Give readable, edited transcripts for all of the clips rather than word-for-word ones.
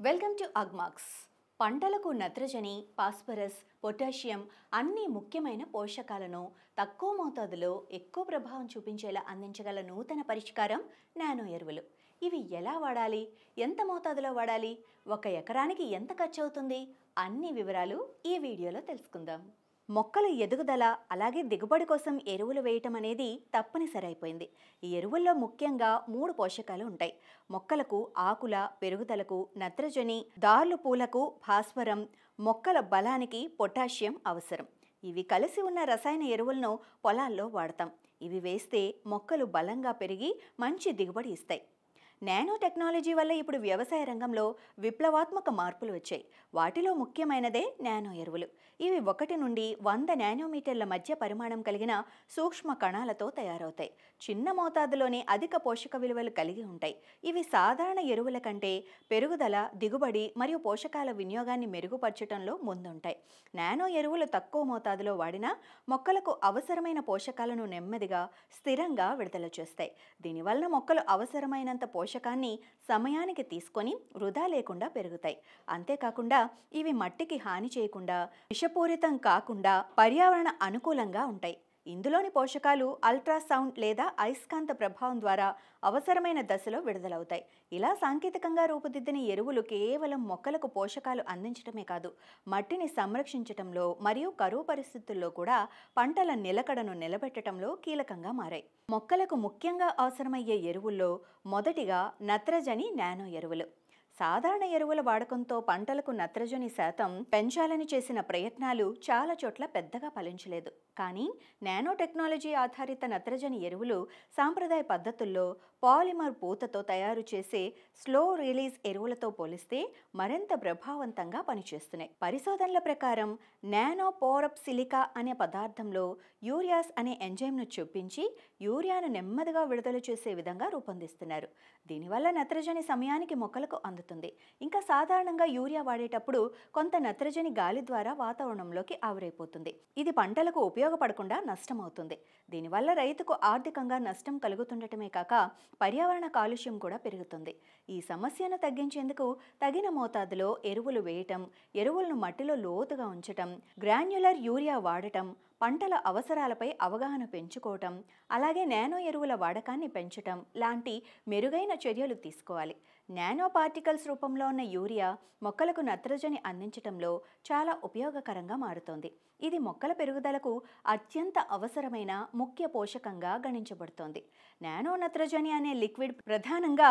Welcome to Agmax. పంటలకు నత్రజని, phosphorus, potassium అన్ని ముఖ్యమైన పోషకాలను తక్కువ మోతాదులో ఎక్కువ ప్రభావం చూపించేలా అందించగల నూతన పరిష్కారం నానో ఎరువులు. ఇవి ఎలా వాడాలి, ఎంత మోతాదులో వాడాలి, ఒక ఎకరానికి ఎంత ఖర్చు అవుతుంది, అన్ని వివరాలు ఈ వీడియోలో తెలుసుకుందాం. మొక్కల ఎదుగుదల అలాగే దిగుబడి కోసం ఎరువులు వేయటం అనేది తప్పనిసరి అయిపోయింది. ఈ ఎరువుల్లో ముఖ్యంగా 3 పోషకాలు ఉంటాయి. మొక్కలకు ఆకుల పెరుగుదలకు నత్రజని, దార్లు పూలకు భాస్వరం, మొక్కల బలానికి పొటాషియం అవసరం. ఇవి కలిసి ఉన్న రసాయన ఎరువులను పొలాల్లో వాడతాం. ఇవి వేస్తే మొక్కలు బలంగా పెరిగి మంచి దిగుబడి ఇస్తాయి. నానో టెక్నాలజీ వల్ల ఇప్పుడు వ్యవసాయ రంగంలో విప్లవాత్మక మార్పులు వచ్చాయి. వాటిలో ముఖ్యమైనదే నానో ఎరువులు. ఇవి 1 నుండి 100 నానోమీటర్ల మధ్య పరిమాణం కలిగిన సూక్ష్మ కణాలతో తయారవుతాయి. చిన్న మోతాదులోనే అధిక పోషక విలువలు కలిగి ఉంటాయి. ఇవి సాధారణ ఎరువుల కంటే పెరుగుదల, దిగుబడి మరియు పోషకాల వినియోగాన్ని మెరుగుపరచడంలో ముందుంటాయి. నానో ఎరువులు తక్కువ మోతాదులో వాడినా మొక్కలకు అవసరమైన పోషకాలను నెమ్మదిగా, స్థిరంగా విడుదల చేస్తాయి. దీనివల్ల మొక్కలు అవసరమైనంత పోషకాన్ని సమయానికి తీసుకొని వృధా లేకుండా పెరుగుతాయి. అంతేకాకుండా ఇవి మట్టికి హాని చేయకుండా, విషపూరితం కాకుండా పర్యావరణ అనుకూలంగా ఉంటాయి. ఇందులోని పోషకాలు అల్ట్రాసౌండ్ లేదా అయస్కాంత ప్రభావం ద్వారా అవసరమైన దశలో విడుదలవుతాయి. ఇలా సాంకేతికంగా రూపుదిద్దిన ఎరువులు కేవలం మొక్కలకు పోషకాలు అందించడమే కాదు, మట్టిని సంరక్షించటంలో మరియు కరువు పరిస్థితుల్లో కూడా పంటల నిలకడను నిలబెట్టడంలో కీలకంగా మారాయి. మొక్కలకు ముఖ్యంగా అవసరమయ్యే ఎరువుల్లో మొదటిగా నత్రజని నానో ఎరువులు. సాధారణ ఎరువుల వాడకంతో పంటలకు నత్రజని శాతం పెంచాలని చేసిన ప్రయత్నాలు చాలా చోట్ల పెద్దగా ఫలించలేదు. కానీ నానో టెక్నాలజీ ఆధారిత నత్రజని ఎరువులు సాంప్రదాయ పద్ధతుల్లో పాలిమర్ పూతతో తయారు చేసే స్లో రిలీజ్ ఎరువులతో పోలిస్తే మరింత ప్రభావవంతంగా పనిచేస్తున్నాయి. పరిశోధనల ప్రకారం నానో పోరప్ సిలికా అనే పదార్థంలో యూరియాస్ అనే ఎంజైమ్ను చొప్పించి యూరియాను నెమ్మదిగా విడుదల చేసే విధంగా రూపొందిస్తున్నారు. దీనివల్ల నత్రజని సమయానికి మొక్కలకు అందుతుంది. ఇంకా సాధారణంగా యూరియా వాడేటప్పుడు కొంత నత్రజని గాలి ద్వారా వాతావరణంలోకి ఆవిరైపోతుంది. ఇది పంటలకు ఉపయోగపడకుండా నష్టమవుతుంది. దీనివల్ల రైతుకు ఆర్థికంగా నష్టం కలుగుతుండటమే కాక పర్యావరణ కాలుష్యం కూడా పెరుగుతుంది. ఈ సమస్యను తగ్గించేందుకు తగిన మోతాదులో ఎరువులు వేయటం, ఎరువులను మట్టిలో లోతుగా ఉంచటం, గ్రాన్యులర్ యూరియా వాడటం, పంటల అవసరాలపై అవగాహన పెంచుకోవటం, అలాగే నానో ఎరువుల వాడకాన్ని పెంచటం లాంటి మెరుగైన చర్యలు తీసుకోవాలి. నానో పార్టికల్స్ రూపంలో ఉన్న యూరియా మొక్కలకు నత్రజని అందించటంలో చాలా ఉపయోగకరంగా మారుతోంది. ఇది మొక్కల పెరుగుదలకు అత్యంత అవసరమైన ముఖ్య పోషకంగా గణించబడుతోంది. నానో నత్రజని అనే లిక్విడ్ ప్రధానంగా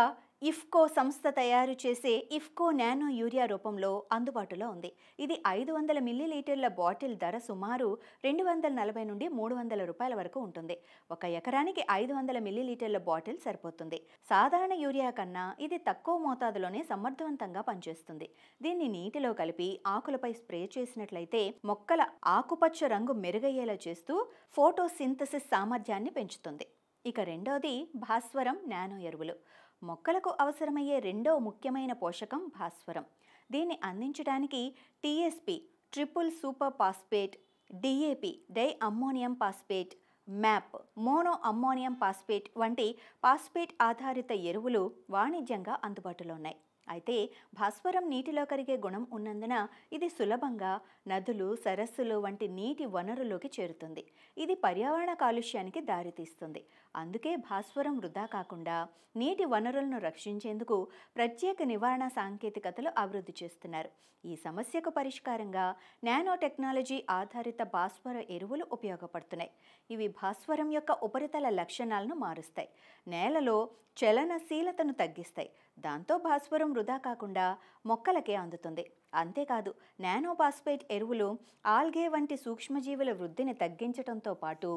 ఇఫ్కో సంస్థ తయారు చేసే ఇఫ్కో నానో యూరియా రూపంలో అందుబాటులో ఉంది. ఇది 500 మిల్లీలీటర్ల బాటిల్ ధర సుమారు 240 నుండి 300 రూపాయల వరకు ఉంటుంది. ఒక ఎకరానికి 500 మిల్లీలీటర్ల బాటిల్ సరిపోతుంది. సాధారణ యూరియా కన్నా ఇది తక్కువ మోతాదులోనే సమర్థవంతంగా పనిచేస్తుంది. దీన్ని నీటిలో కలిపి ఆకులపై స్ప్రే చేసినట్లయితే మొక్కల ఆకుపచ్చ రంగు మెరుగయ్యేలా చేస్తూ ఫోటోసింథసిస్ సామర్థ్యాన్ని పెంచుతుంది. ఇక రెండోది భాస్వరం నానో ఎరువులు. మొక్కలకు అవసరమయ్యే రెండో ముఖ్యమైన పోషకం భాస్వరం. దీన్ని అందించడానికి tsp triple super phosphate, DAP di ammonium phosphate, map mono ammonium phosphate వంటి ఫాస్ఫేట్ ఆధారిత ఎరువులు వాణిజ్యంగా అందుబాటులో ఉన్నాయి. అయితే భాస్వరం నీటిలో కరిగే గుణం ఉన్నందున ఇది సులభంగా నదులు, సరస్సులు వంటి నీటి వనరులోకి చేరుతుంది. ఇది పర్యావరణ కాలుష్యానికి దారితీస్తుంది. అందుకే భాస్వరం వృధా కాకుండా నీటి వనరులను రక్షించేందుకు ప్రత్యేక నివారణ సాంకేతికతలు అభివృద్ధి చేస్తున్నారు. ఈ సమస్యకు పరిష్కారంగా నానో టెక్నాలజీ ఆధారిత భాస్వర ఎరువులు ఉపయోగపడుతున్నాయి. ఇవి భాస్వరం యొక్క ఉపరితల లక్షణాలను మారుస్తాయి, నేలలో చలనశీలతను తగ్గిస్తాయి. దాంతో భాస్వరం వృధా కాకుండా మొక్కలకే అందుతుంది. అంతేకాదు నానో ఫాస్ఫేట్ ఎరువులు ఆల్గే వంటి సూక్ష్మజీవుల వృద్ధిని తగ్గించడంతో పాటు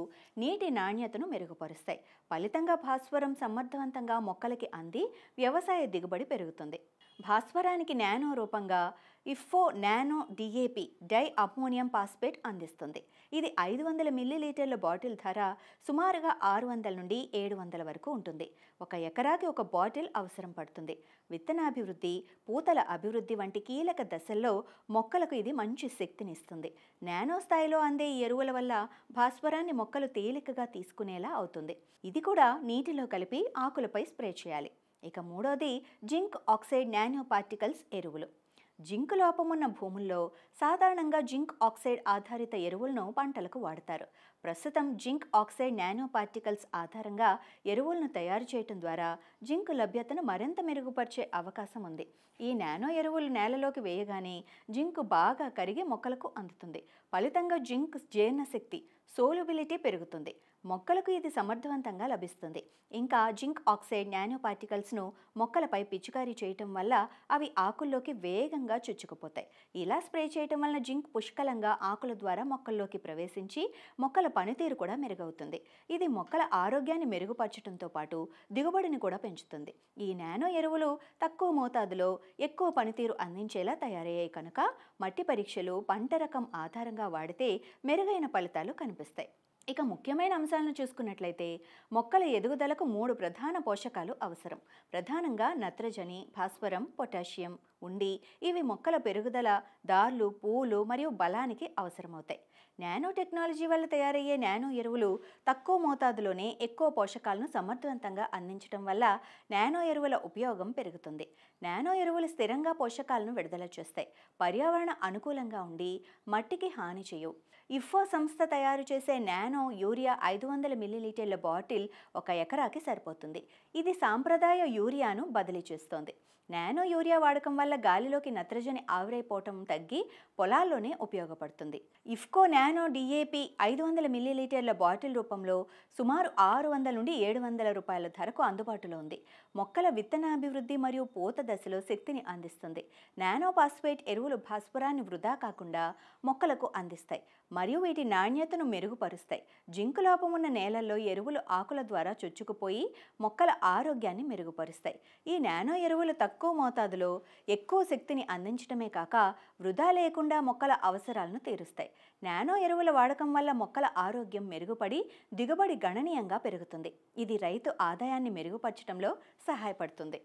నీటి నాణ్యతను మెరుగుపరుస్తాయి. ఫలితంగా భాస్వరం సమర్థవంతంగా మొక్కలకి అంది వ్యవసాయ దిగుబడి పెరుగుతుంది. భాస్వరానికి నానో రూపంగా IFFCO nano DAP di ammonium phosphate అందిస్తుంది. ఇది 500 మిల్లీలీటర్ల బాటిల్ ధర సుమారుగా 600 నుండి 700 వరకు ఉంటుంది. ఒక ఎకరాకి ఒక బాటిల్ అవసరం పడుతుంది. విత్తనాభివృద్ధి, పూతల అభివృద్ధి వంటి కీలక దశల్లో మొక్కలకు ఇది మంచి శక్తినిస్తుంది. నానో స్థాయిలో అందే ఈ ఎరువుల వల్ల భాస్వరాన్ని మొక్కలు తేలికగా తీసుకునేలా అవుతుంది. ఇది కూడా నీటిలో కలిపి ఆకులపై స్ప్రే చేయాలి. ఇక మూడోది జింక్ ఆక్సైడ్ నానో పార్టికల్స్ ఎరువులు. జింక్ లోపం ఉన్న భూముల్లో సాధారణంగా జింక్ ఆక్సైడ్ ఆధారిత ఎరువులను పంటలకు వాడతారు. ప్రస్తుతం జింక్ ఆక్సైడ్ నానో పార్టికల్స్ ఆధారంగా ఎరువులను తయారు చేయడం ద్వారా జింక్ లభ్యతను మరింత మెరుగుపరిచే అవకాశం ఉంది. ఈ నానో ఎరువులు నేలలోకి వేయగానే జింక్ బాగా కరిగి మొక్కలకు అందుతుంది. ఫలితంగా జింక్ జీర్ణశక్తి సోలుబిలిటీ పెరుగుతుంది. మొక్కలకు ఇది సమర్థవంతంగా లభిస్తుంది. ఇంకా జింక్ ఆక్సైడ్ నానో పార్టికల్స్ను మొక్కలపై పిచికారీ చేయటం వల్ల అవి ఆకుల్లోకి వేగంగా చొచ్చుకుపోతాయి. ఇలా స్ప్రే చేయటం వలన జింక్ పుష్కలంగా ఆకుల ద్వారా మొక్కల్లోకి ప్రవేశించి మొక్కల పనితీరు కూడా మెరుగవుతుంది. ఇది మొక్కల ఆరోగ్యాన్ని మెరుగుపరచడంతో పాటు దిగుబడిని కూడా పెంచుతుంది. ఈ నానో ఎరువులు తక్కువ మోతాదులో ఎక్కువ పనితీరు అందించేలా తయారయ్యాయి కనుక మట్టి పరీక్షలు, పంట రకం ఆధారంగా వాడితే మెరుగైన ఫలితాలు కనిపిస్తాయి. ఇక ముఖ్యమైన అంశాలను చూసుకున్నట్లయితే మొక్కల ఎదుగుదలకు 3 ప్రధాన పోషకాలు అవసరం. ప్రధానంగా నత్రజని, భాస్వరం, పొటాషియం ఉండి ఇవి మొక్కల పెరుగుదల, దార్లు, పూలు మరియు బలానికి అవసరమవుతాయి. నానో టెక్నాలజీ వల్ల తయారయ్యే నానో ఎరువులు తక్కువ మోతాదులోనే ఎక్కువ పోషకాలను సమర్థవంతంగా అందించడం వల్ల నానో ఎరువుల ఉపయోగం పెరుగుతుంది. నానో ఎరువులు స్థిరంగా పోషకాలను విడుదల చేస్తాయి, పర్యావరణ అనుకూలంగా ఉండి మట్టికి హాని చేయవు. ఇఫ్కో సంస్థ తయారు చేసే నానో యూరియా 500 మిల్లీలీటర్ల బాటిల్ 1 ఎకరాకి సరిపోతుంది. ఇది సాంప్రదాయ యూరియాను బదిలీ చేస్తోంది. నానో యూరియా వాడకం వల్ల గాలిలోకి నత్రజని ఆవిరైపోవటం తగ్గి పొలాల్లోనే ఉపయోగపడుతుంది. ఇఫ్కో నానో డిఏపి 500 మిల్లీలీటర్ల బాటిల్ రూపంలో సుమారు 600 నుండి 700 రూపాయల ధరకు అందుబాటులో ఉంది. మొక్కల విత్తనాభివృద్ధి మరియు పూత దశలో శక్తిని అందిస్తుంది. నానో ఫాస్ఫేట్ ఎరువులు భాస్వరాన్ని వృధా కాకుండా మొక్కలకు అందిస్తాయి మరియు వీటి నాణ్యతను మెరుగుపరుస్తాయి. జింక్ లోపం ఉన్న నేలల్లో ఎరువులు ఆకుల ద్వారా చొచ్చుకుపోయి మొక్కల ఆరోగ్యాన్ని మెరుగుపరుస్తాయి. ఈ నానో ఎరువులు తక్కువ మోతాదులో ఎక్కువ శక్తిని అందించడమే కాక వృధా లేకుండా మొక్కల అవసరాలను తీరుస్తాయి. నానో ఎరువుల వాడకం వల్ల మొక్కల ఆరోగ్యం మెరుగుపడి దిగుబడి గణనీయంగా పెరుగుతుంది. ఇది రైతు ఆదాయాన్ని మెరుగుపరచడంలో సహాయపడుతుంది.